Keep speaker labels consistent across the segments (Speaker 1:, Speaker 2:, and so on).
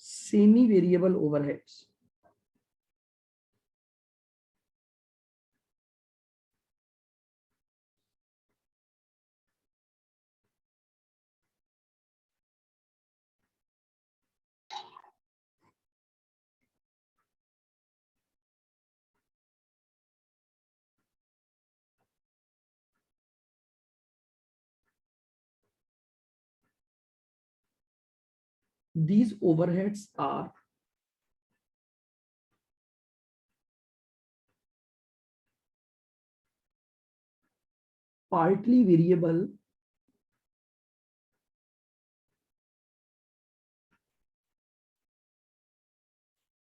Speaker 1: Semi variable overheads. These overheads are partly variable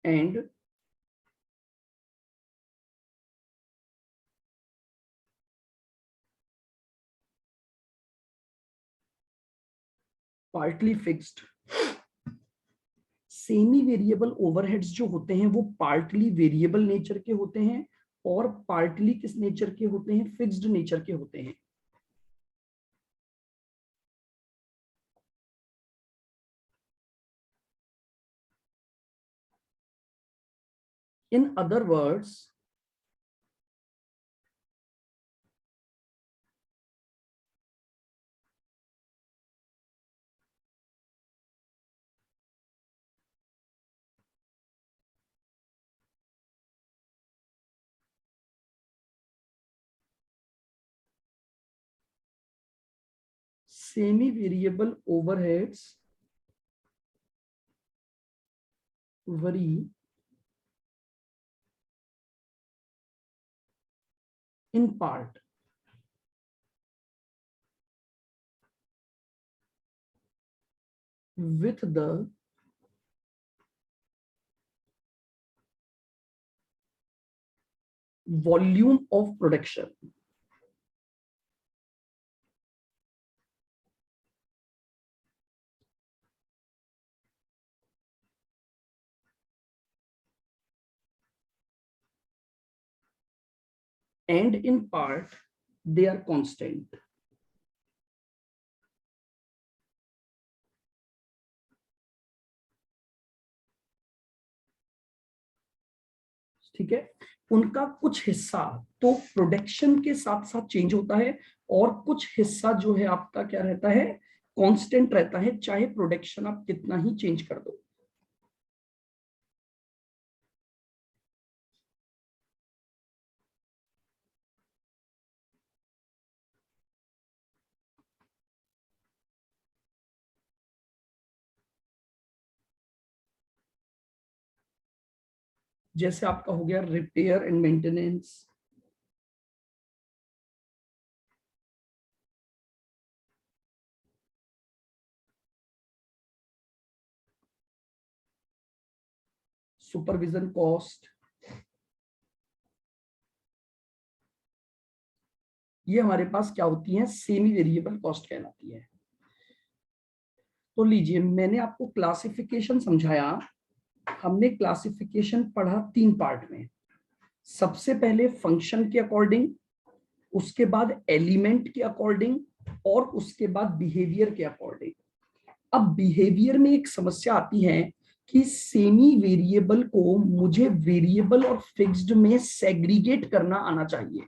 Speaker 1: and partly fixed। Semi variable overheads जो होते हैं वो partly variable nature के होते हैं और पार्टली किस नेचर के होते हैं, फिक्स्ड नेचर के होते हैं। In other words, semi variable overheads worry in part with the volume of production। And in part they are constant। ठीक है, उनका कुछ हिस्सा तो प्रोडक्शन के साथ साथ चेंज होता है और कुछ हिस्सा जो है आपका क्या रहता है, कांस्टेंट रहता है, चाहे प्रोडक्शन आप कितना ही चेंज कर दो। जैसे आपका हो गया repair and maintenance, supervision cost, ये हमारे पास क्या होती है, सेमी वेरिएबल कॉस्ट कहलाती है। तो लीजिए, मैंने आपको क्लासिफिकेशन समझाया। हमने क्लासिफिकेशन पढ़ा 3 पार्ट में। सबसे पहले फंक्शन के अकॉर्डिंग, उसके बाद एलिमेंट के अकॉर्डिंग और उसके बाद बिहेवियर के अकॉर्डिंग। अब बिहेवियर में एक समस्या आती है कि सेमी वेरिएबल को मुझे वेरिएबल और फिक्स्ड में सेग्रीगेट करना आना चाहिए।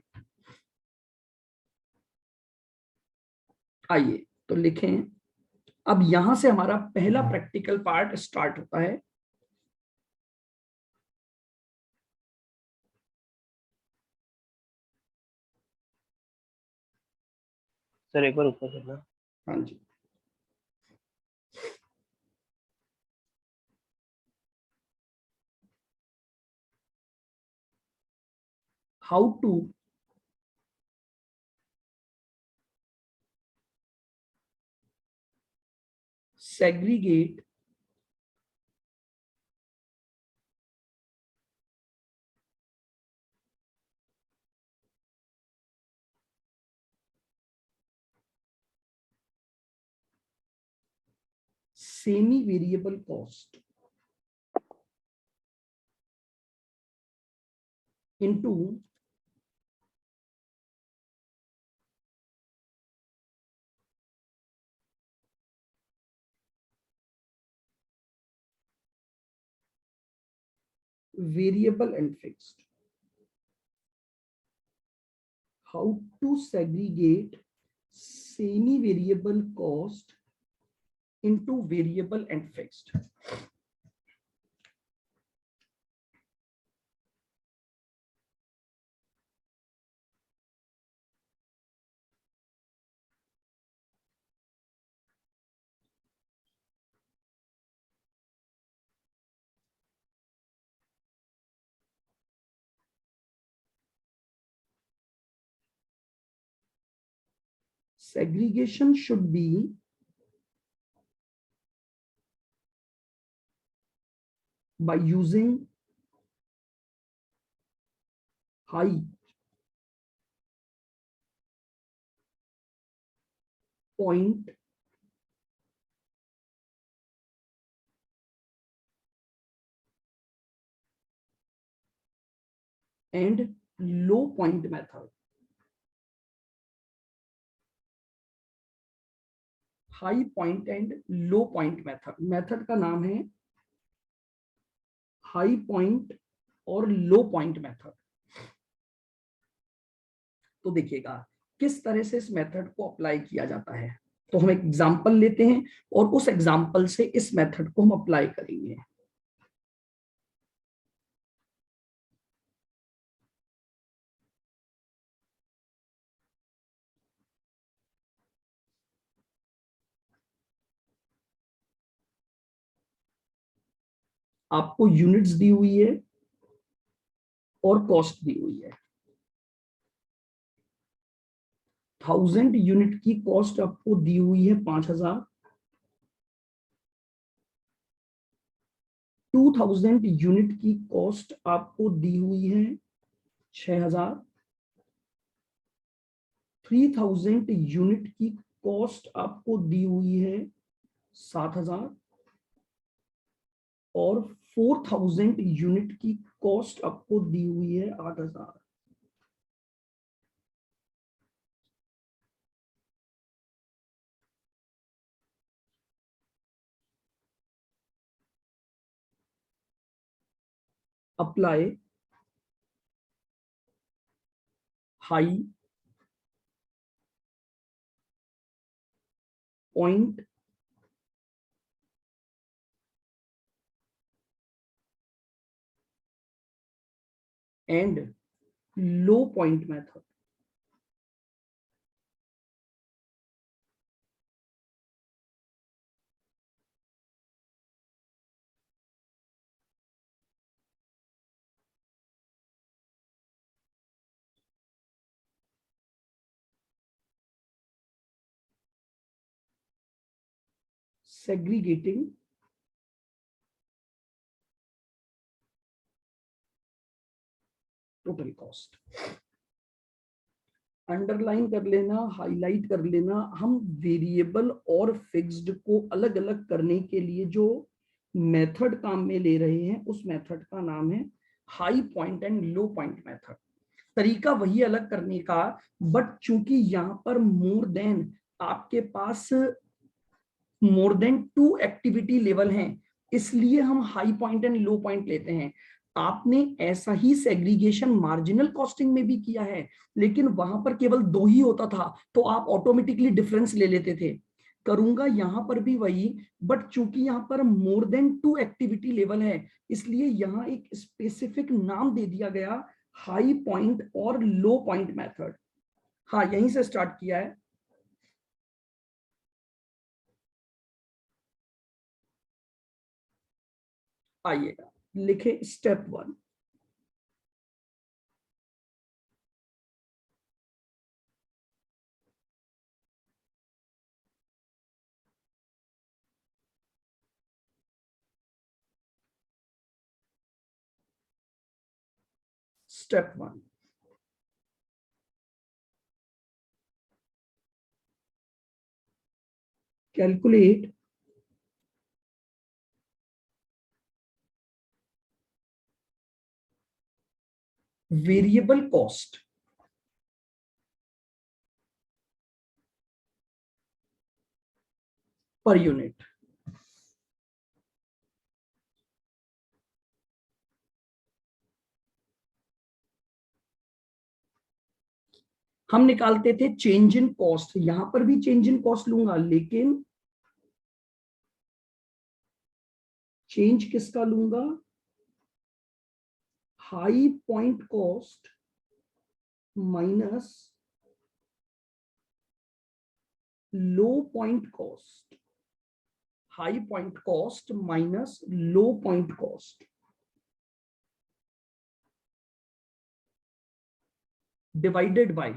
Speaker 1: आइए तो लिखें। अब यहां से हमारा पहला प्रैक्टिकल पार्ट स्टार्ट होता है।
Speaker 2: सर एक बार ऊपर करना।
Speaker 1: हाँ जी, how to segregate semi variable cost into variable and fixed. How to segregate semi-variable cost into variable and fixed. Segregation should be by using high point and low point method. High point and low point method, method का नाम है high point और लो point method. तो देखिएगा किस तरह से इस मेथड को अप्लाई किया जाता है। तो हम एक एग्जांपल लेते हैं और उस एग्जांपल से इस मेथड को हम अप्लाई करेंगे। आपको यूनिट्स दी हुई है और कॉस्ट दी हुई है। 1000 यूनिट की कॉस्ट आपको दी हुई है 5000, 2000 यूनिट की कॉस्ट आपको दी हुई है 6000, 3000 यूनिट की कॉस्ट आपको दी हुई है 7000 और 4000 यूनिट की कॉस्ट आपको दी हुई है 8000। Apply high point and low point method. Segregating total cost. Underline कर लेना, हाईलाइट कर लेना। हम वेरिएबल और फिक्स्ड को अलग अलग करने के लिए जो मेथड काम में ले रहे हैं उस मेथड का नाम है high point and low point method. तरीका वही अलग करने का, बट चूंकि यहाँ पर मोर देन आपके पास मोर देन 2 एक्टिविटी लेवल हैं, इसलिए हम high point and low point लेते हैं। आपने ऐसा ही सेग्रीगेशन मार्जिनल कॉस्टिंग में भी किया है, लेकिन वहां पर केवल 2 ही होता था तो आप ऑटोमेटिकली डिफरेंस ले लेते थे। करूंगा यहां पर भी वही, बट चूंकि यहाँ पर मोर देन 2 एक्टिविटी लेवल है, इसलिए यहाँ एक स्पेसिफिक नाम दे दिया गया हाई पॉइंट और लो पॉइंट मेथड। हाँ, यहीं से स्टार्ट किया है। आइएगा, लिखे step 1। Step 1. Calculate variable cost per unit. हम निकालते थे चेंज इन कॉस्ट, यहां पर भी चेंज इन कॉस्ट लूंगा, लेकिन चेंज किसका लूंगा, high point cost minus low point cost, high point cost minus low point cost divided by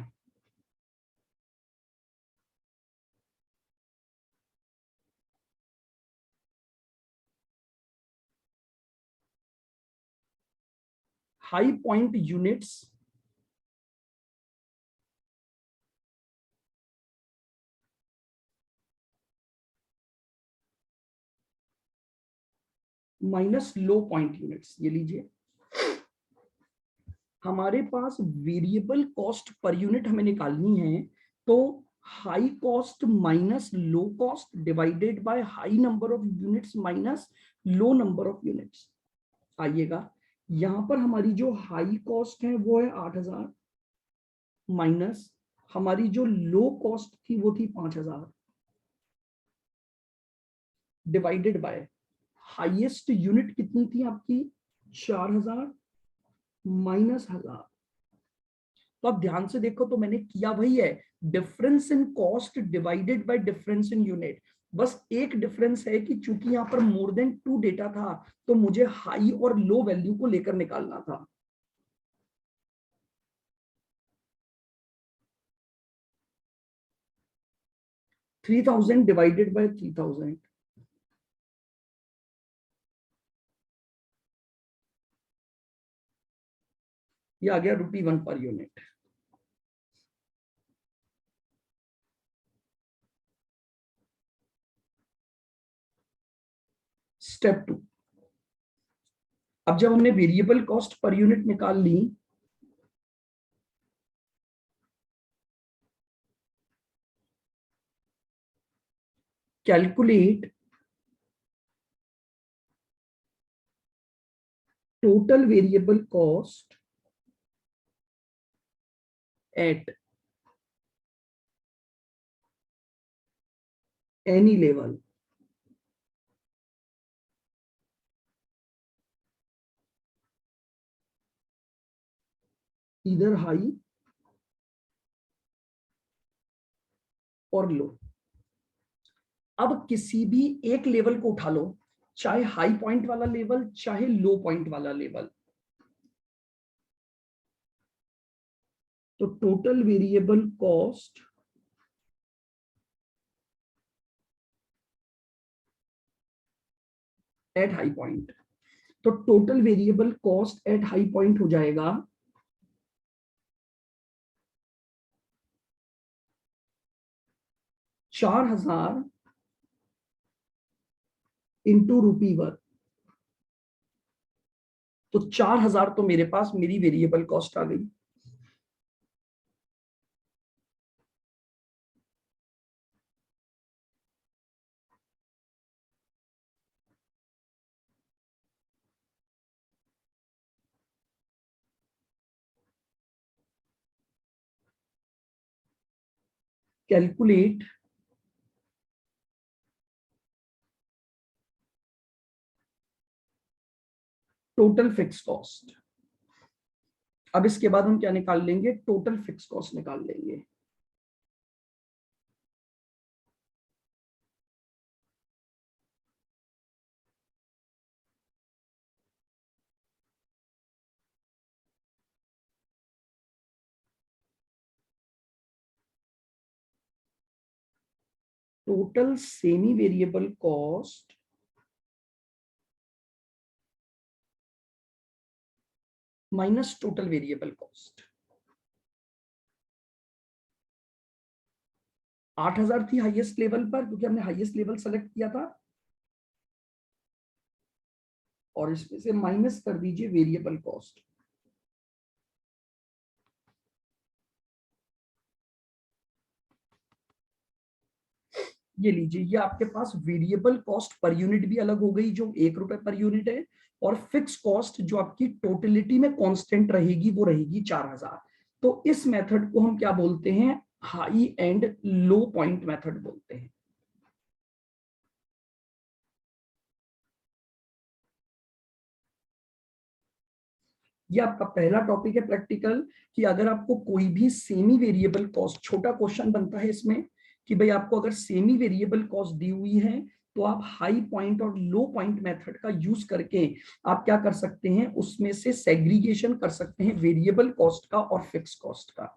Speaker 1: high point units minus low point units. ये लीजिए, हमारे पास वेरिएबल कॉस्ट पर यूनिट हमें निकालनी है, तो high cost minus low cost divided by high number of units minus low number of units. आइएगा, यहां पर हमारी जो हाई कॉस्ट है वो है 8000 माइनस हमारी जो लो कॉस्ट थी वो थी 5000 डिवाइडेड बाय हाईएस्ट यूनिट कितनी थी आपकी 4000 माइनस 1000। तो आप ध्यान से देखो, तो मैंने किया वही है, difference in cost divided by difference in unit. बस एक डिफरेंस है कि चूंकि यहां पर मोर देन 2 डेटा था, तो मुझे हाई और लो वैल्यू को लेकर निकालना था। $3000 डिवाइडेड बाय 3000, ये आ गया ₹1 पर यूनिट। स्टेप 2, अब जब हमने वेरिएबल कॉस्ट पर यूनिट निकाल ली, calculate total variable cost at any level. इधर हाई और लो। अब किसी भी एक लेवल को उठा लो, चाहे हाई पॉइंट वाला लेवल चाहे लो पॉइंट वाला लेवल, तो total variable cost at high point, तो total variable cost at high point हो जाएगा 4000 इंटू ₹1। तो 4000 तो मेरे पास मेरी वेरिएबल कॉस्ट आ गई। Calculate total fix cost. अब इसके बाद हम क्या निकाल लेंगे, टोटल फिक्स कॉस्ट निकाल लेंगे। Total semi variable cost minus total variable cost. 8000 थी हाईएस्ट लेवल पर, क्योंकि हमने हाईएस्ट लेवल सेलेक्ट किया था, और इसमें से माइनस कर दीजिए वेरिएबल कॉस्ट। ये लीजिए, ये आपके पास वेरिएबल कॉस्ट पर यूनिट भी अलग हो गई, जो ₹1 पर यूनिट है, और फिक्स कॉस्ट जो आपकी टोटलिटी में कांस्टेंट रहेगी वो रहेगी 4000। तो इस मेथड को हम क्या बोलते हैं, high and low point method बोलते हैं। ये आपका पहला टॉपिक है प्रैक्टिकल, कि अगर आपको कोई भी सेमी वेरिएबल कॉस्ट, छोटा क्वेश्चन बनता है इसमें कि भाई आपको अगर सेमी वेरिएबल कॉस्ट दी हुई है तो आप हाई पॉइंट और लो पॉइंट मेथड का यूज करके आप क्या कर सकते हैं, उसमें से सेग्रीगेशन कर सकते हैं वेरिएबल कॉस्ट का और फिक्स कॉस्ट का।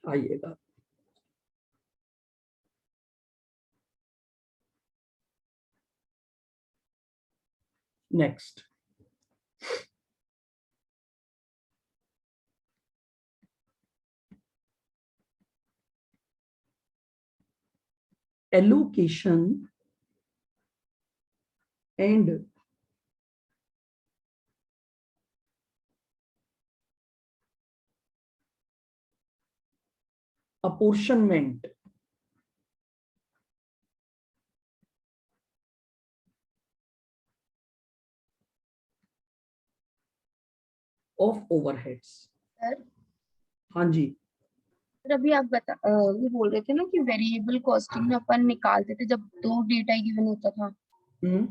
Speaker 1: आइएगा next, allocation and apportionment of overheads।
Speaker 3: Sir
Speaker 1: हाँ जी।
Speaker 3: सर अभी आप ये बोल रहे थे ना कि वेरिएबल कॉस्टिंग में अपन निकालते थे जब दो डेटा गिवन होता था।
Speaker 1: हम्म,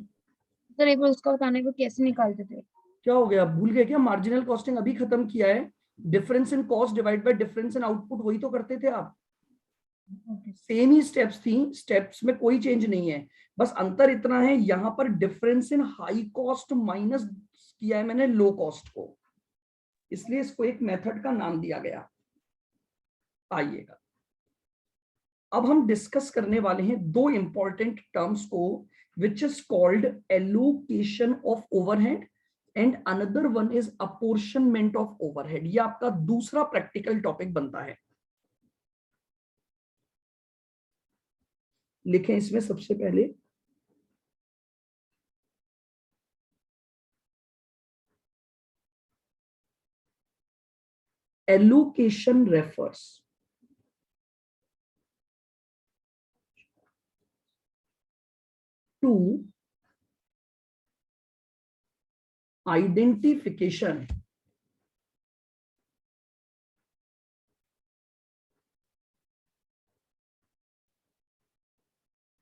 Speaker 3: सर एक बार उसका बताने को कैसे निकालते थे।
Speaker 1: क्या हो गया, भूल गए क्या? मार्जिनल कॉस्टिंग अभी खत्म किया है, difference in cost divide by difference in output, वही तो करते थे आप। सेम ही स्टेप्स थी, स्टेप्स में कोई चेंज नहीं है, बस अंतर इतना है यहां पर difference in high cost minus किया है मैंने लो कॉस्ट को, इसलिए इसको एक मेथड का नाम दिया गया। आइएगा, अब हम डिस्कस करने वाले हैं दो इंपॉर्टेंट टर्म्स को, which is called allocation of overhead and another one is apportionment of overhead. ये आपका दूसरा प्रैक्टिकल टॉपिक बनता है। लिखें इसमें सबसे पहले, allocation refers to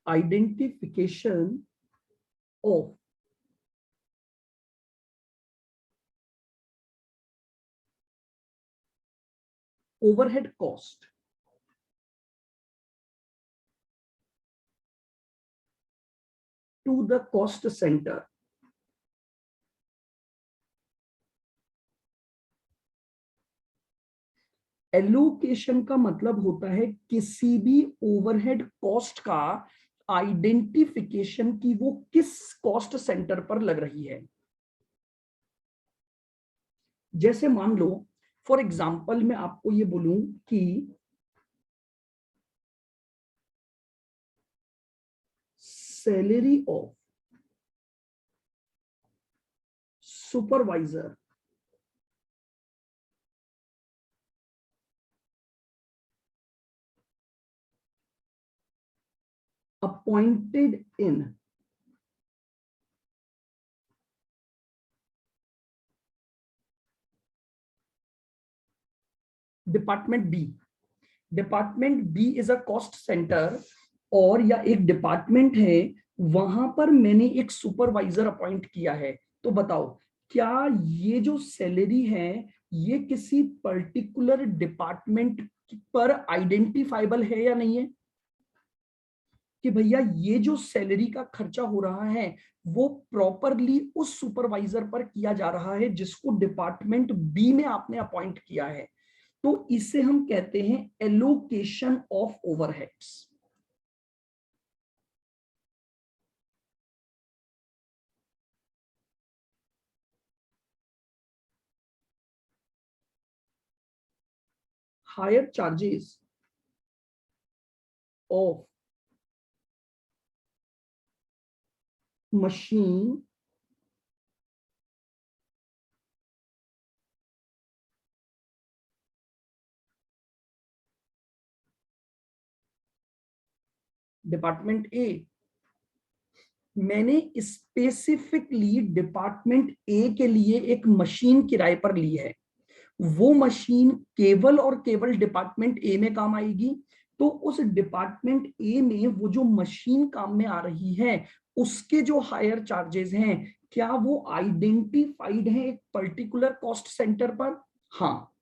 Speaker 1: identification of overhead cost to the cost center। Allocation का मतलब होता है किसी भी ओवरहेड कॉस्ट का आइडेंटिफिकेशन की वो किस कॉस्ट सेंटर पर लग रही है। जैसे मान लो फॉर एग्जांपल मैं आपको ये बोलूं कि salary of supervisor appointed in department B. Department B is a cost centre, और या एक डिपार्टमेंट है, वहां पर मैंने एक सुपरवाइजर अपॉइंट किया है। तो बताओ क्या ये जो सैलरी है ये किसी पर्टिकुलर डिपार्टमेंट पर आइडेंटिफाइबल है या नहीं है, कि भैया ये जो सैलरी का खर्चा हो रहा है वो प्रॉपरली उस सुपरवाइजर पर किया जा रहा है जिसको डिपार्टमेंट बी में आपने अपॉइंट किया है। तो इसे हम कहते हैं allocation of overheads. Higher charges of machine department A, मैंने स्पेसिफिकली डिपार्टमेंट ए के लिए एक मशीन किराए पर ली है, वो मशीन केवल और केवल डिपार्टमेंट ए में काम आएगी, तो उस डिपार्टमेंट ए में वो जो मशीन काम में आ रही है उसके जो हायर चार्जेस हैं, क्या वो आइडेंटिफाइड है एक पर्टिकुलर कॉस्ट सेंटर पर? हाँ,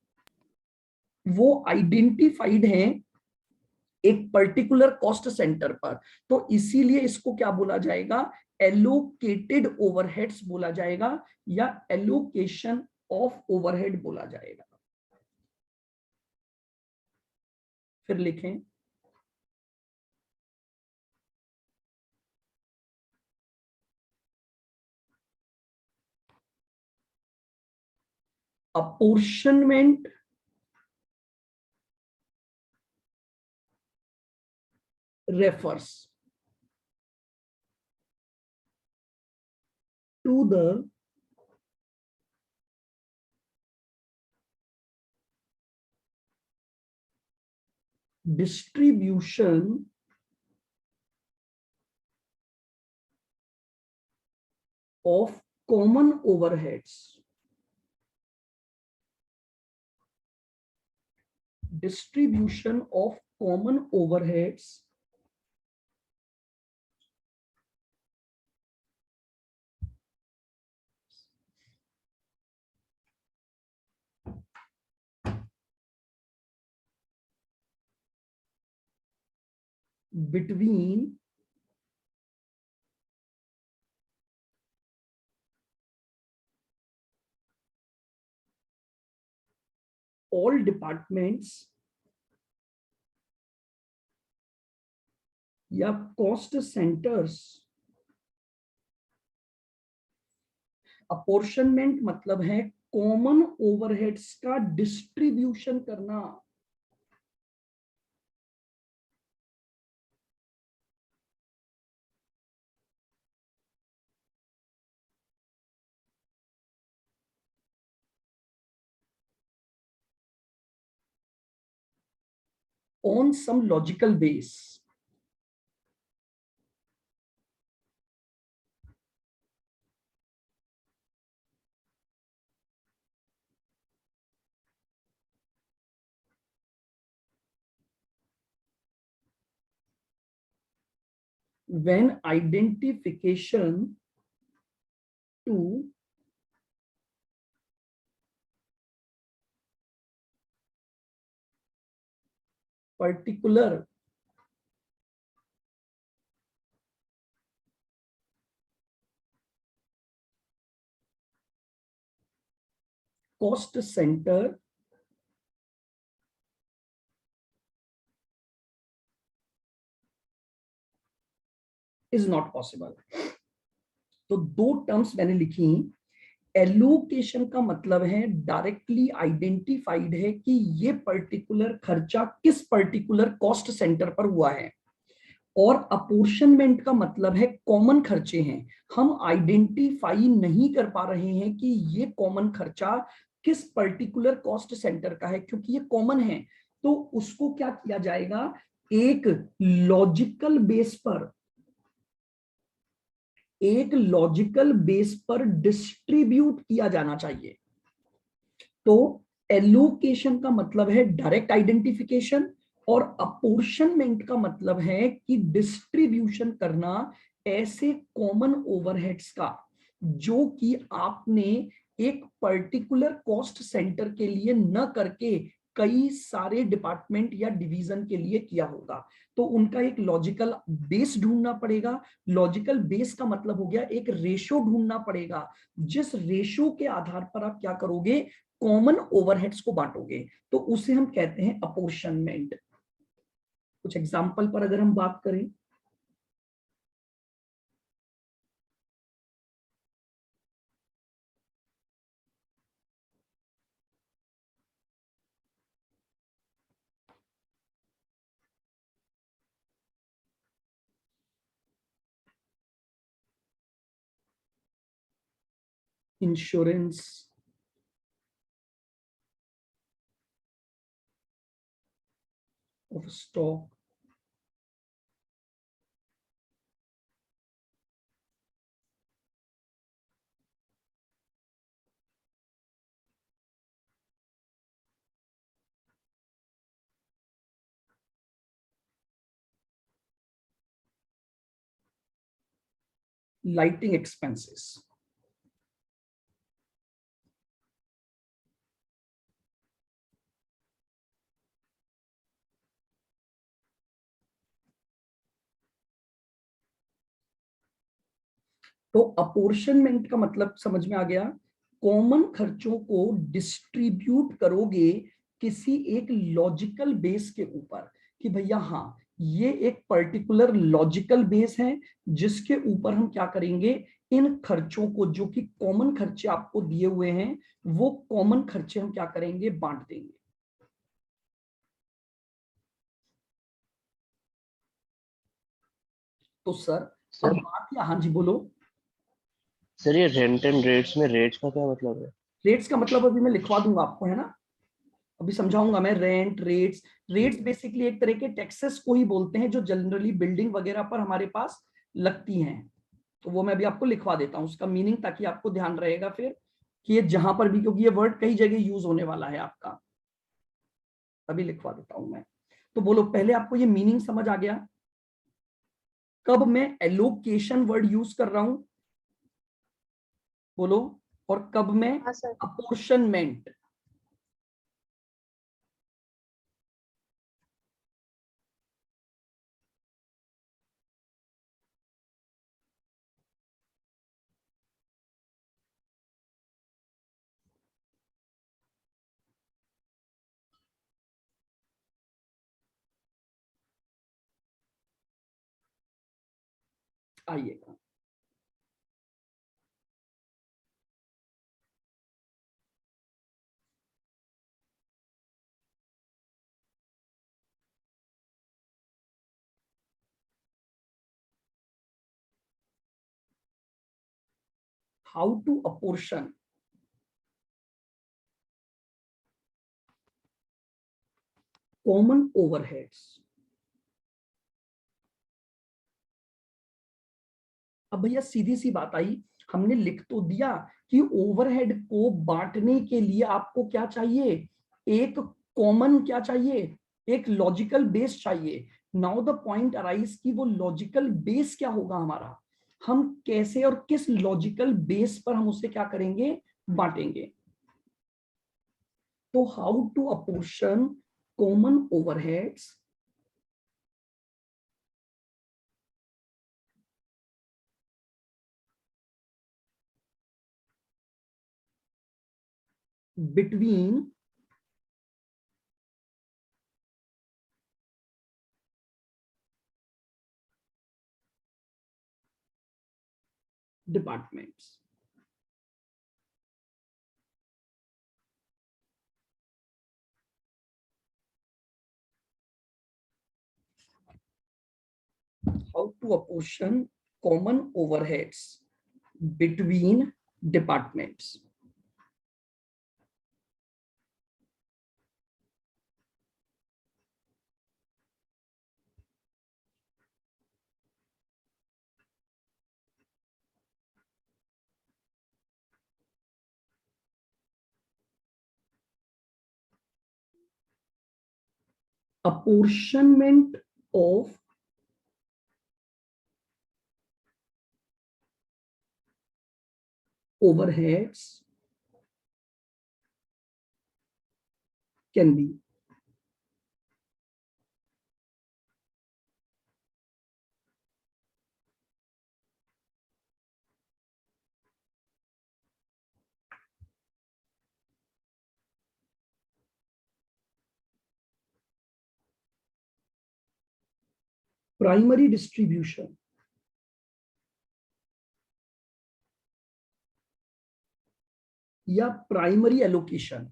Speaker 1: वो आइडेंटिफाइड है एक पर्टिकुलर कॉस्ट सेंटर पर, तो इसीलिए इसको क्या बोला जाएगा? एलोकेटेड ओवरहेड्स बोला जाएगा या एलोकेशन ऑफ ओवरहेड बोला जाएगा। फिर लिखें, apportionment refers to the distribution of common overheads. Distribution of common overheads between all departments या कॉस्ट सेंटर्स। अपॉर्शनमेंट मतलब है कॉमन ओवरहेड्स का डिस्ट्रीब्यूशन करना। On some logical base. When identification to particular cost center is not possible। तो दो terms मैंने लिखी। Allocation का मतलब है डायरेक्टली आइडेंटिफाइड है कि ये पर्टिकुलर खर्चा किस पर्टिकुलर कॉस्ट सेंटर पर हुआ है, और अपोर्शनमेंट का मतलब है कॉमन खर्चे हैं, हम आइडेंटिफाई नहीं कर पा रहे हैं कि ये कॉमन खर्चा किस पर्टिकुलर कॉस्ट सेंटर का है, क्योंकि ये कॉमन है। तो उसको क्या किया जाएगा? एक लॉजिकल बेस पर, एक लॉजिकल बेस पर डिस्ट्रीब्यूट किया जाना चाहिए। तो एलोकेशन का मतलब है डायरेक्ट आइडेंटिफिकेशन, और अपोर्शनमेंट का मतलब है कि डिस्ट्रीब्यूशन करना ऐसे कॉमन ओवरहेड्स का जो कि आपने एक पर्टिकुलर कॉस्ट सेंटर के लिए न करके कई सारे डिपार्टमेंट या डिवीजन के लिए किया होगा। तो उनका एक लॉजिकल बेस ढूंढना पड़ेगा। लॉजिकल बेस का मतलब हो गया एक रेशो ढूंढना पड़ेगा, जिस रेशो के आधार पर आप क्या करोगे? कॉमन ओवरहेड्स को बांटोगे, तो उसे हम कहते हैं अपोर्शनमेंट। कुछ एग्जांपल पर अगर हम बात करें, insurance of stock, lighting expenses. तो अपोर्शनमेंट का मतलब समझ में आ गया, कॉमन खर्चों को डिस्ट्रीब्यूट करोगे किसी एक लॉजिकल बेस के ऊपर, कि भैया हाँ ये एक पर्टिकुलर लॉजिकल बेस है जिसके ऊपर हम क्या करेंगे, इन खर्चों को, जो कि कॉमन खर्चे आपको दिए हुए हैं, वो कॉमन खर्चे हम क्या करेंगे, बांट देंगे। तो सर अब
Speaker 2: सर
Speaker 1: बात, या हाँ जी बोलो।
Speaker 2: सर ये रेंट एंड रेट्स में रेट्स का क्या मतलब है?
Speaker 1: रेट्स का मतलब अभी मैं लिखवा दूंगा आपको, है ना, अभी समझाऊंगा मैं। रेंट, रेट्स, रेट्स बेसिकली एक तरह के टैक्सेस को ही बोलते हैं जो जनरली बिल्डिंग वगैरह पर हमारे पास लगती हैं। तो वो मैं अभी आपको लिखवा देता हूँ उसका मीनिंग, ताकि आपको ध्यान रहेगा फिर कि ये जहां पर भी, क्योंकि ये वर्ड कई जगह यूज होने वाला है आपका, अभी लिखवा देता हूं मैं। तो बोलो, पहले आपको ये मीनिंग समझ आ गया कब मैं एलोकेशन वर्ड यूज कर रहा हूं, बोलो, और कब मैं
Speaker 3: हाँ सर।
Speaker 1: अपोर्शनमेंट। आइएगा, how to apportion common overheads. अब भैया सीधी सी बात आई, हमने लिख तो दिया कि ओवरहेड को बांटने के लिए आपको क्या चाहिए, एक कॉमन क्या चाहिए, एक लॉजिकल बेस चाहिए। नाउ द पॉइंट अराइज कि वो लॉजिकल बेस क्या होगा हमारा, हम कैसे और किस लॉजिकल बेस पर हम उसे क्या करेंगे, बांटेंगे। तो how to apportion common overheads between departments. How to apportion common overheads between departments. Apportionment of overheads can be primary distribution या प्राइमरी एलोकेशन,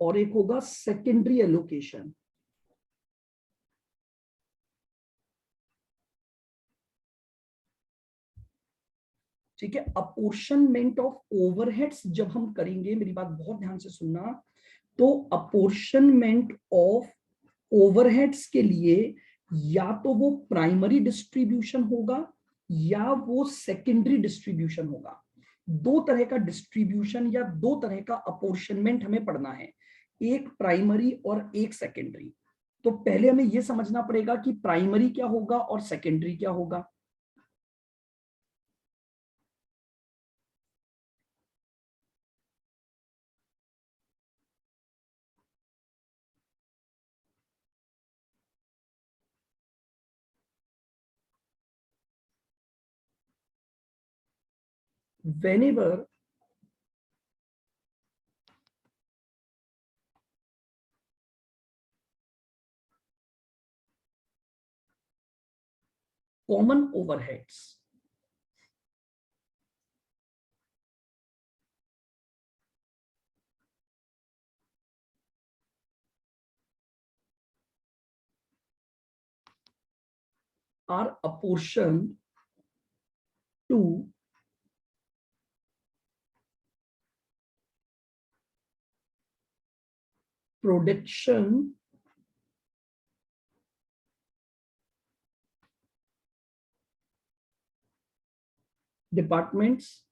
Speaker 1: और एक होगा सेकेंडरी एलोकेशन। ठीक है, अपोर्शनमेंट ऑफ ओवरहेड्स जब हम करेंगे, मेरी बात बहुत ध्यान से सुनना, तो अपोर्शनमेंट ऑफ ओवरहेड्स के लिए या तो वो प्राइमरी डिस्ट्रीब्यूशन होगा या वो सेकेंडरी डिस्ट्रीब्यूशन होगा। दो तरह का डिस्ट्रीब्यूशन या दो तरह का अपोर्शनमेंट हमें पढ़ना है, एक प्राइमरी और एक सेकेंडरी। तो पहले हमें यह समझना पड़ेगा कि प्राइमरी क्या होगा और सेकेंडरी क्या होगा। Whenever common overheads are apportioned to production departments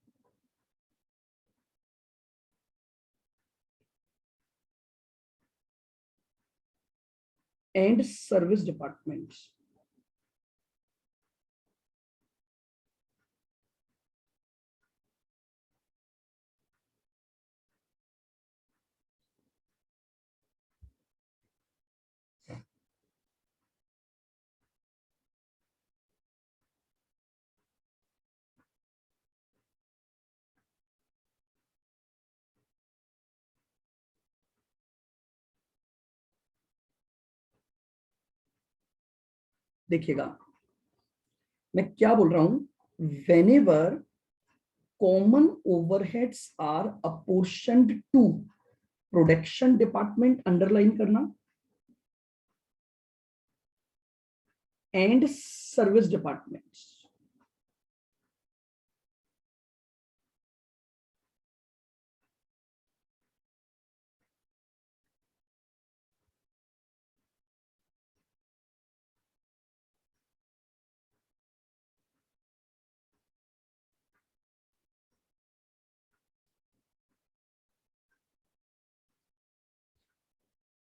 Speaker 1: and service departments. देखिएगा मैं क्या बोल रहा हूं, whenever common overheads are apportioned to production department, underline करना, एंड सर्विस डिपार्टमेंट्स।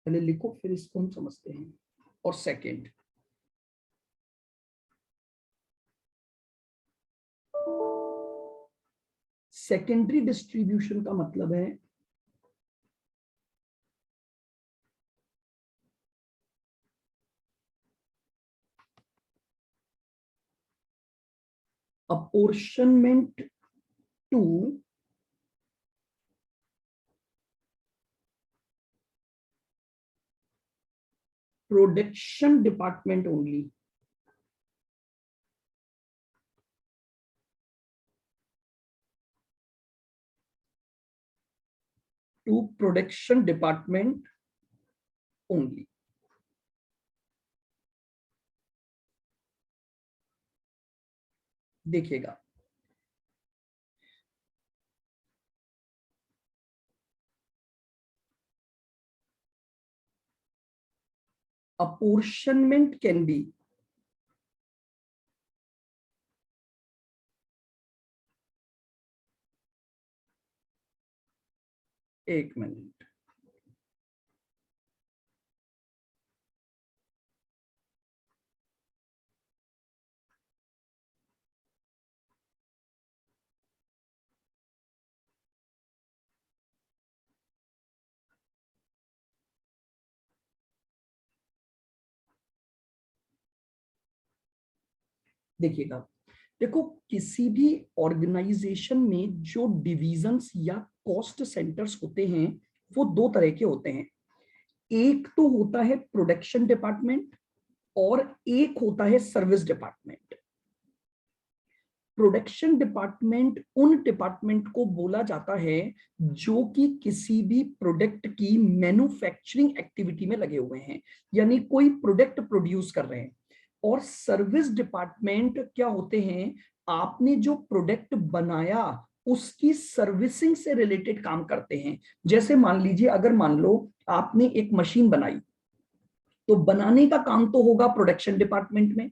Speaker 1: पहले लिखो फिर इसको हम समझते हैं। और सेकंड, सेकेंडरी डिस्ट्रीब्यूशन का मतलब है apportionment to production department only. To production department only. देखिएगा apportionment can be एक मिनट, देखिएगा देखो किसी भी ऑर्गेनाइजेशन में जो डिविजन्स या कॉस्ट सेंटर्स होते हैं वो दो तरह के होते हैं। एक तो होता है प्रोडक्शन डिपार्टमेंट और एक होता है सर्विस डिपार्टमेंट। प्रोडक्शन डिपार्टमेंट उन डिपार्टमेंट को बोला जाता है जो कि किसी भी प्रोडक्ट की मैन्युफैक्चरिंग एक्टिविटी में लगे हुए हैं, यानी कोई प्रोडक्ट प्रोड्यूस कर रहे हैं। और सर्विस डिपार्टमेंट क्या होते हैं, आपने जो प्रोडक्ट बनाया उसकी सर्विसिंग से रिलेटेड काम करते हैं। जैसे मान लीजिए, अगर मान लो आपने एक मशीन बनाई तो बनाने का काम तो होगा प्रोडक्शन डिपार्टमेंट में।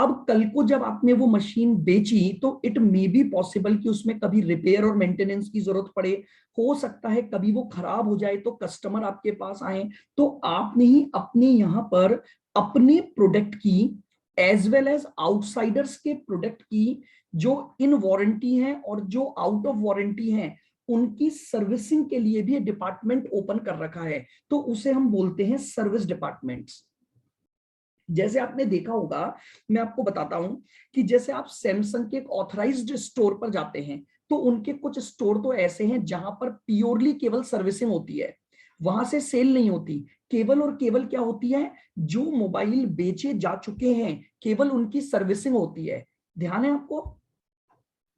Speaker 1: अब कल को जब आपने वो मशीन बेची तो इट मे बी पॉसिबल कि उसमें कभी रिपेयर और मेंटेनेंस की जरूरत पड़े, हो सकता है कभी वो खराब हो जाए तो कस्टमर आपके पास आए, तो आपने ही अपने यहाँ पर अपने प्रोडक्ट की एज वेल एज आउटसाइडर्स के प्रोडक्ट की जो इन वारंटी हैं और जो आउट ऑफ वारंटी हैं उनकी सर्विसिंग के लिए भी डिपार्टमेंट ओपन कर रखा है, तो उसे हम बोलते हैं सर्विस डिपार्टमेंट्स। जैसे आपने देखा होगा, मैं आपको बताता हूं कि जैसे आप सैमसंग के एक ऑथराइज्ड स्टोर पर जाते हैं तो उनके कुछ स्टोर तो ऐसे हैं जहां पर प्योरली केवल सर्विसिंग होती है, वहां से सेल नहीं होती। केवल और केवल क्या होती है, जो मोबाइल बेचे जा चुके हैं केवल उनकी सर्विसिंग होती है। ध्यान है आपको?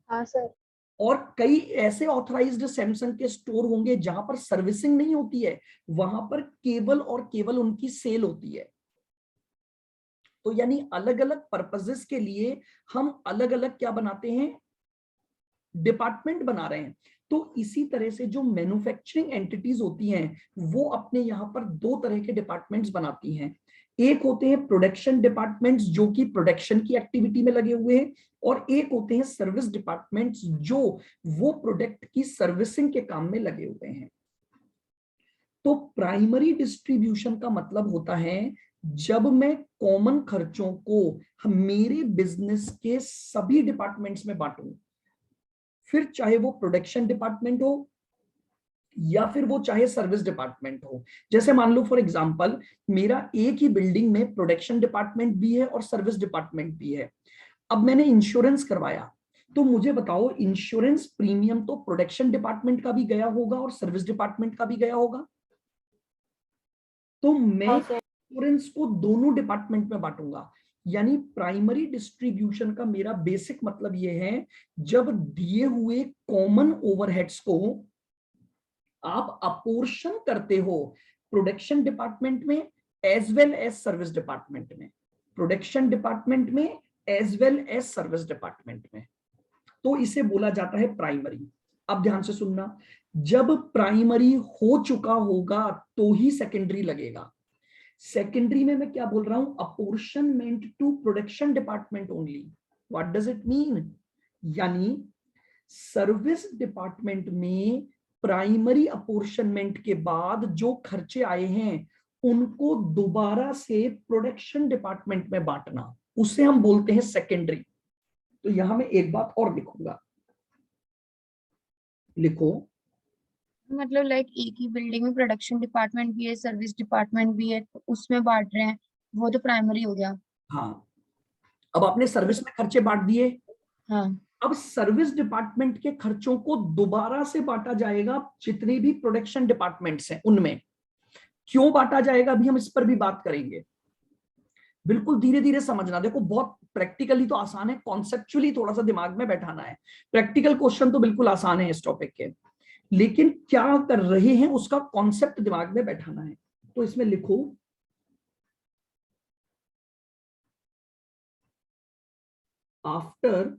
Speaker 3: हाँ सर।
Speaker 1: और कई ऐसे ऑथराइज्ड सैमसंग के स्टोर होंगे जहां पर सर्विसिंग नहीं होती है, वहां पर केवल और केवल उनकी सेल होती है। तो यानी अलग अलग पर्पसेस के लिए हम अलग अलग क्या बनाते हैं, डिपार्टमेंट बना रहे हैं। तो इसी तरह से जो मैन्युफैक्चरिंग एंटिटीज होती हैं वो अपने यहाँ पर दो तरह के डिपार्टमेंट्स बनाती हैं। एक होते हैं प्रोडक्शन डिपार्टमेंट्स जो कि प्रोडक्शन की एक्टिविटी में लगे हुए हैं, और एक होते हैं सर्विस डिपार्टमेंट्स जो वो प्रोडक्ट की सर्विसिंग के काम में लगे हुए हैं। तो प्राइमरी डिस्ट्रीब्यूशन का मतलब होता है जब मैं कॉमन खर्चों को मेरे बिजनेस के सभी डिपार्टमेंट्स में बांटूं, फिर चाहे वो प्रोडक्शन डिपार्टमेंट हो या फिर वो चाहे सर्विस डिपार्टमेंट हो। जैसे मान लो फॉर एग्जांपल मेरा एक ही बिल्डिंग में प्रोडक्शन डिपार्टमेंट भी है और सर्विस डिपार्टमेंट भी है। अब मैंने इंश्योरेंस करवाया, तो मुझे बताओ इंश्योरेंस प्रीमियम तो प्रोडक्शन डिपार्टमेंट का भी गया होगा और सर्विस डिपार्टमेंट का भी गया होगा। तो मैं इंश्योरेंस को दोनों डिपार्टमेंट में बांटूंगा। यानी प्राइमरी डिस्ट्रीब्यूशन का मेरा बेसिक मतलब यह है, जब दिए हुए कॉमन ओवरहेड्स को आप अपोर्शन करते हो प्रोडक्शन डिपार्टमेंट में as well as service department में, प्रोडक्शन डिपार्टमेंट में as well as service department में, तो इसे बोला जाता है प्राइमरी। अब ध्यान से सुनना, जब प्राइमरी हो चुका होगा तो ही सेकेंडरी लगेगा। सेकेंडरी में मैं क्या बोल रहा हूं, apportionment to production department only. What does it mean? यानी सर्विस डिपार्टमेंट में प्राइमरी अपोर्शनमेंट के बाद जो खर्चे आए हैं उनको दोबारा से प्रोडक्शन डिपार्टमेंट में बांटना, उसे हम बोलते हैं सेकेंडरी। तो यहां मैं एक बात और लिखूंगा, लिखो
Speaker 3: मतलब लाइक एक ही बिल्डिंग में प्रोडक्शन डिपार्टमेंट भी है, सर्विस डिपार्टमेंट भी है, तो उसमें बांट रहे हैं, वो तो प्राइमरी हो गया।
Speaker 1: हाँ, अब आपने सर्विस में खर्चे बांट दिए,
Speaker 3: हाँ।
Speaker 1: अब सर्विस डिपार्टमेंट के खर्चों को दोबारा से बांटा जाएगा जितने भी प्रोडक्शन डिपार्टमेंट्स हैं उनमें। क्यों बांटा जाएगा अभी हम इस पर भी बात करेंगे, बिल्कुल धीरे धीरे समझना। देखो बहुत प्रैक्टिकली तो आसान है, कॉन्सेप्चुअली थोड़ा सा दिमाग में बैठाना है। प्रैक्टिकल क्वेश्चन तो बिल्कुल आसान है इस टॉपिक के, लेकिन क्या कर रहे हैं उसका कॉन्सेप्ट दिमाग में बैठाना है। तो इसमें लिखो after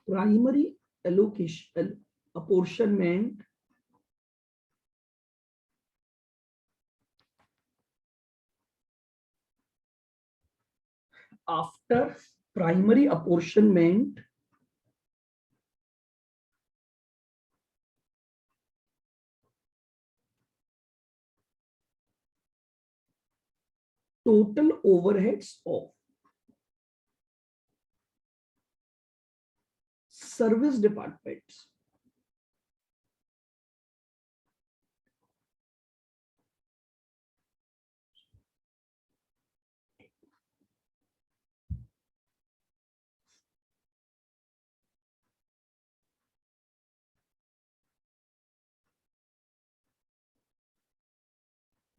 Speaker 1: primary allocation apportionment after primary apportionment total overheads of service departments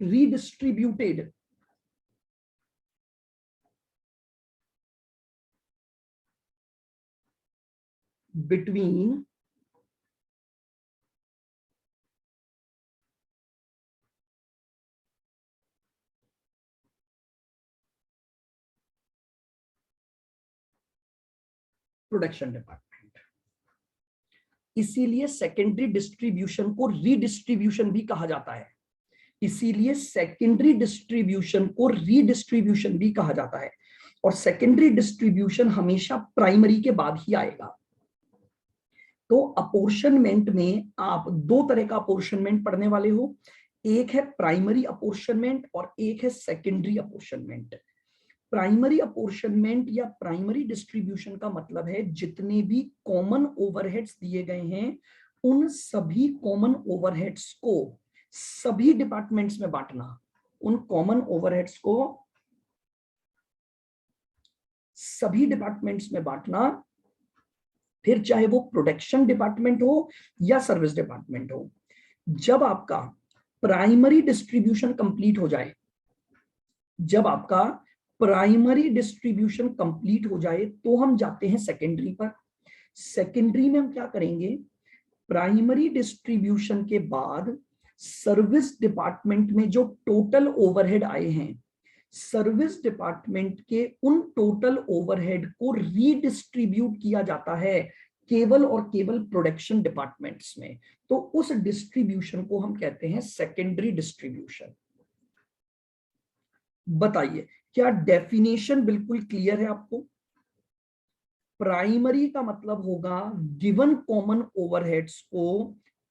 Speaker 1: redistributed between production department. इसीलिए सेकेंडरी डिस्ट्रीब्यूशन को रीडिस्ट्रीब्यूशन भी कहा जाता है। इसीलिए सेकेंडरी डिस्ट्रीब्यूशन को रीडिस्ट्रीब्यूशन भी कहा जाता है, और सेकेंडरी डिस्ट्रीब्यूशन हमेशा प्राइमरी के बाद ही आएगा। तो अपोर्शनमेंट में आप दो तरह का अपोर्शनमेंट पढ़ने वाले हो, एक है प्राइमरी अपोर्शनमेंट और एक है सेकेंडरी अपोर्शनमेंट। प्राइमरी अपोर्शनमेंट या प्राइमरी डिस्ट्रीब्यूशन का मतलब है जितने भी कॉमन ओवरहेड्स दिए गए हैं उन सभी कॉमन ओवरहेड्स को सभी डिपार्टमेंट्स में बांटना, उन कॉमन ओवरहेड्स को सभी डिपार्टमेंट्स में बांटना, फिर चाहे वो प्रोडक्शन डिपार्टमेंट हो या सर्विस डिपार्टमेंट हो। जब आपका प्राइमरी डिस्ट्रीब्यूशन कंप्लीट हो जाए, जब आपका प्राइमरी डिस्ट्रीब्यूशन कंप्लीट हो जाए तो हम जाते हैं सेकेंडरी पर। सेकेंडरी में हम क्या करेंगे, प्राइमरी डिस्ट्रीब्यूशन के बाद सर्विस डिपार्टमेंट में जो टोटल ओवरहेड आए हैं, सर्विस डिपार्टमेंट के उन टोटल ओवरहेड को रीडिस्ट्रीब्यूट किया जाता है केवल और केवल प्रोडक्शन डिपार्टमेंट्स में। तो उस डिस्ट्रीब्यूशन को हम कहते हैं सेकेंडरी डिस्ट्रीब्यूशन। बताइए क्या डेफिनेशन बिल्कुल क्लियर है आपको? प्राइमरी का मतलब होगा गिवन कॉमन ओवरहेड्स को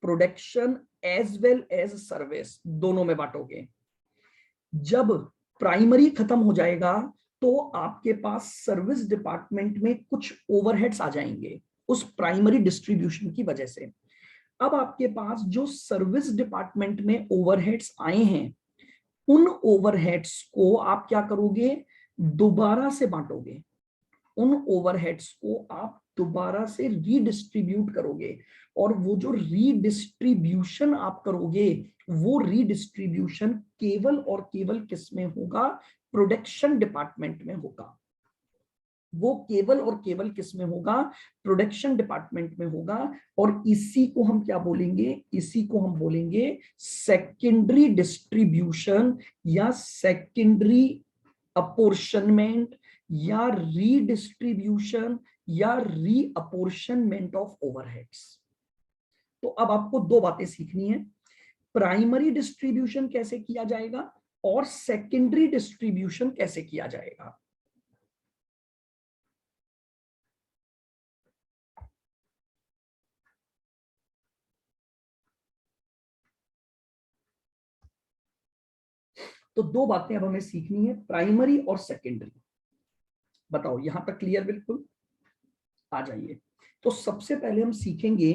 Speaker 1: production as well as service दोनों में बांटोगे। जब प्राइमरी खत्म हो जाएगा तो आपके पास सर्विस डिपार्टमेंट में कुछ ओवरहेड्स आ जाएंगे उस प्राइमरी डिस्ट्रीब्यूशन की वजह से। अब आपके पास जो सर्विस डिपार्टमेंट में ओवरहेड्स आए हैं उन ओवरहेड्स को आप क्या करोगे, दोबारा से बांटोगे, उन ओवरहेड्स को आप दोबारा से रीडिस्ट्रीब्यूट करोगे, और वो जो रीडिस्ट्रीब्यूशन आप करोगे वो रीडिस्ट्रीब्यूशन केवल और केवल किसमें होगा, प्रोडक्शन डिपार्टमेंट में होगा। वो केवल और केवल किसमें होगा, प्रोडक्शन डिपार्टमेंट में होगा। और इसी को हम क्या बोलेंगे, इसी को हम बोलेंगे सेकेंडरी डिस्ट्रीब्यूशन या सेकेंडरी अपोर्शनमेंट या रीडिस्ट्रीब्यूशन या रीअपोर्शनमेंट ऑफ ओवरहेड्स। तो अब आपको दो बातें सीखनी है, प्राइमरी डिस्ट्रीब्यूशन कैसे किया जाएगा और सेकेंडरी डिस्ट्रीब्यूशन कैसे किया जाएगा। तो दो बातें अब हमें सीखनी है, प्राइमरी और सेकेंडरी। बताओ यहां तक क्लियर? बिल्कुल आ जाइए। तो सबसे पहले हम सीखेंगे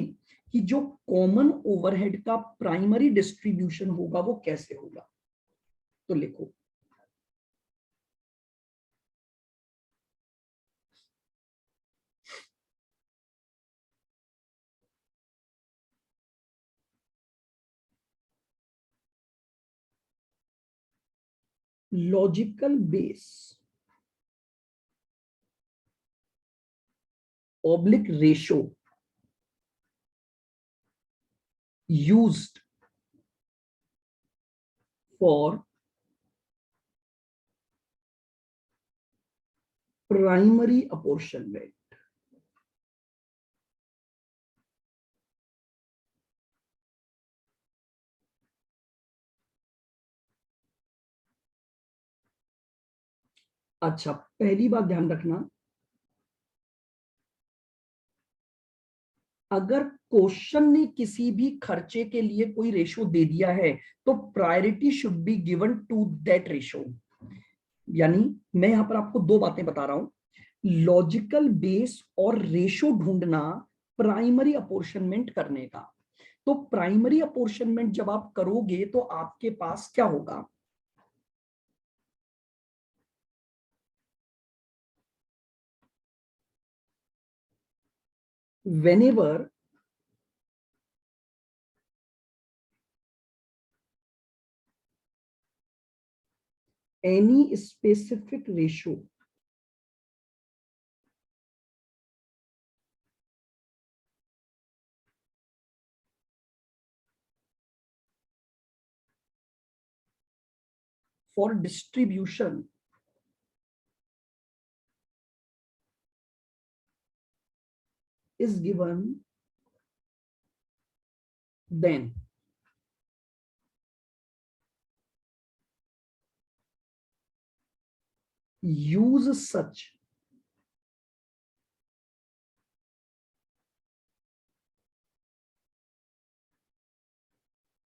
Speaker 1: कि जो कॉमन ओवरहेड का प्राइमरी डिस्ट्रीब्यूशन होगा वो कैसे होगा। तो लिखो, logical base oblique ratio used for primary apportionment. अच्छा, पहली बात ध्यान रखना, अगर क्वेश्चन ने किसी भी खर्चे के लिए कोई रेशो दे दिया है तो priority should be given to that ratio. यानी मैं यहां पर आपको दो बातें बता रहा हूं, लॉजिकल बेस और रेशो ढूंढना प्राइमरी अपोर्शनमेंट करने का। तो प्राइमरी अपोर्शनमेंट जब आप करोगे तो आपके पास क्या होगा, whenever any specific ratio for distribution is given, then use such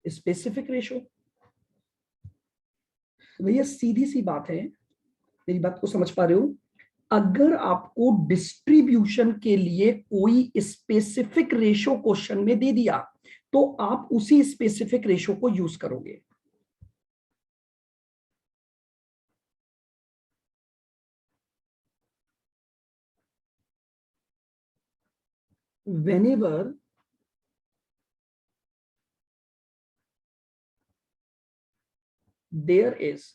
Speaker 1: specific ratio. भैया सीधी सी बात है, मेरी बात को समझ पा रहे हो? अगर आपको डिस्ट्रीब्यूशन के लिए कोई स्पेसिफिक रेशो क्वेश्चन में दे दिया तो आप उसी स्पेसिफिक रेशो को यूज करोगे। whenever there is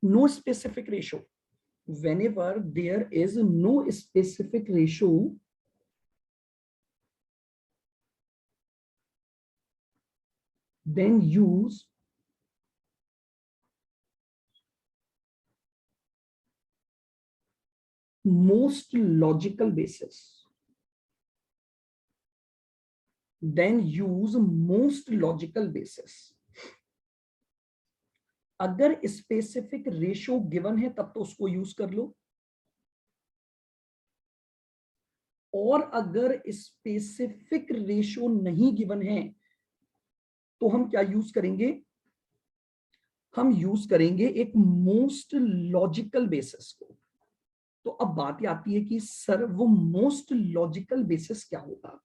Speaker 1: no specific ratio, whenever there is no specific ratio, then use most logical basis, then use most logical basis। अगर स्पेसिफिक रेशियो गिवन है तब तो उसको यूज कर लो, और अगर स्पेसिफिक रेशियो नहीं गिवन है तो हम क्या यूज करेंगे? हम यूज करेंगे एक मोस्ट लॉजिकल बेसिस को। तो अब बात ये आती है कि सर वो मोस्ट लॉजिकल बेसिस क्या होगा?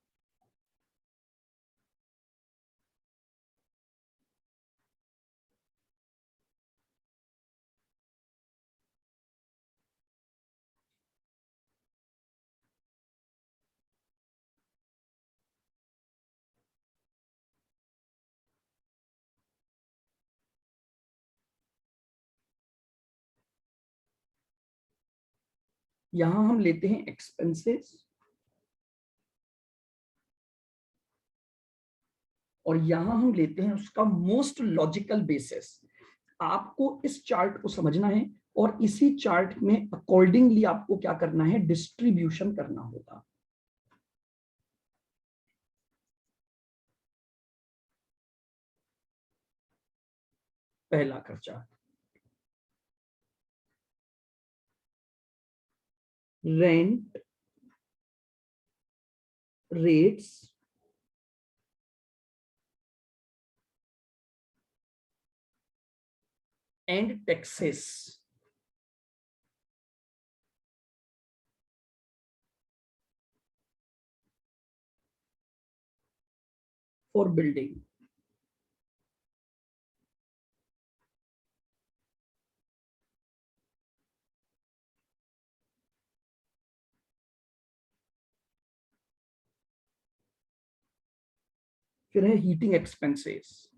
Speaker 1: यहां हम लेते हैं एक्सपेंसेस और यहां हम लेते हैं उसका मोस्ट लॉजिकल बेसिस। आपको इस चार्ट को समझना है और इसी चार्ट में अकॉर्डिंगली आपको क्या करना है? डिस्ट्रीब्यूशन करना होगा। पहला खर्चा rent rates and taxes for building. फिर है heating expenses,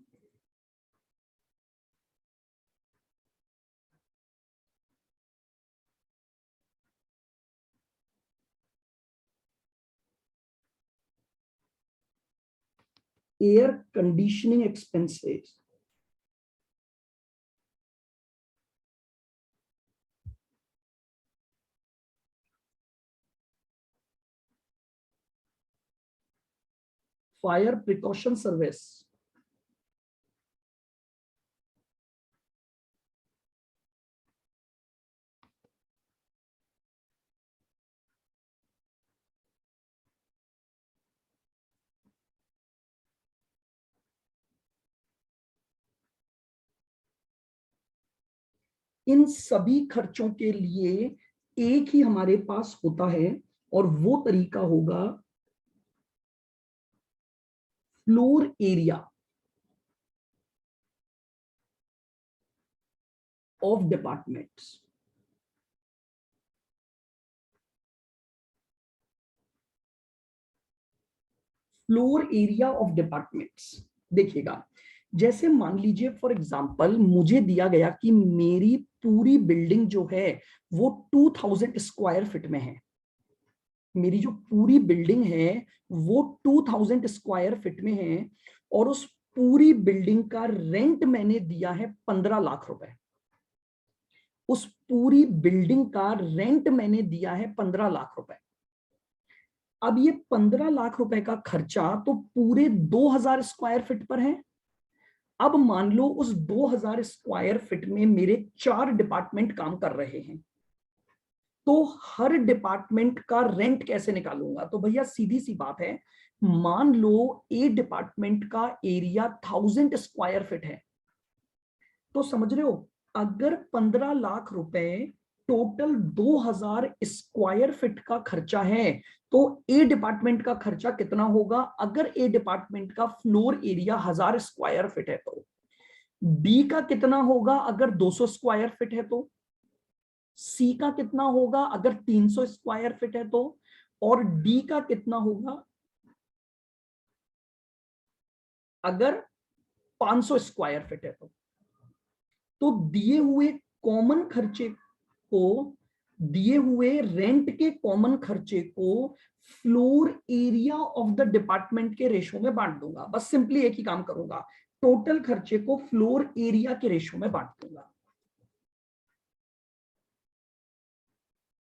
Speaker 1: air conditioning expenses, fire precaution service, इन सभी खर्चों के लिए एक ही हमारे पास होता है और वो तरीका होगा floor area of departments. Floor area of departments देखिएगा, जैसे मान लीजिए फॉर एग्जांपल मुझे दिया गया कि मेरी पूरी बिल्डिंग जो है वो 2000 स्क्वायर फीट में है। मेरी जो पूरी बिल्डिंग है वो 2000 स्क्वायर फीट में है और उस पूरी बिल्डिंग का रेंट मैंने दिया है 15 लाख रुपए। उस पूरी बिल्डिंग का रेंट मैंने दिया है 15 लाख रुपए। अब ये 15 लाख रुपए का खर्चा तो पूरे 2000 स्क्वायर फीट पर है। अब मान लो उस 2000 स्क्वायर फीट में मेरे 4 डिपार्टमेंट काम कर रहे हैं, तो हर डिपार्टमेंट का रेंट कैसे निकालूंगा? तो भैया सीधी सी बात है, मान लो ए डिपार्टमेंट का एरिया 1000 स्क्वायर फीट है, तो समझ रहे हो, अगर 15 लाख रुपए टोटल 2000 स्क्वायर फीट का खर्चा है, तो ए डिपार्टमेंट का खर्चा कितना होगा? अगर ए डिपार्टमेंट का फ्लोर एरिया 1000 स्क्वायर फीट है, तो बी का कितना होगा अगर 200 स्क्वायर फीट है, तो सी का कितना होगा अगर 300 स्क्वायर फीट है, तो और डी का कितना होगा अगर 500 स्क्वायर फीट है, तो दिए हुए कॉमन खर्चे को, दिए हुए रेंट के कॉमन खर्चे को floor area of the department के रेशो में बांट दूंगा। बस सिंपली एक ही काम करूंगा, टोटल खर्चे को फ्लोर एरिया के रेशो में बांट दूंगा।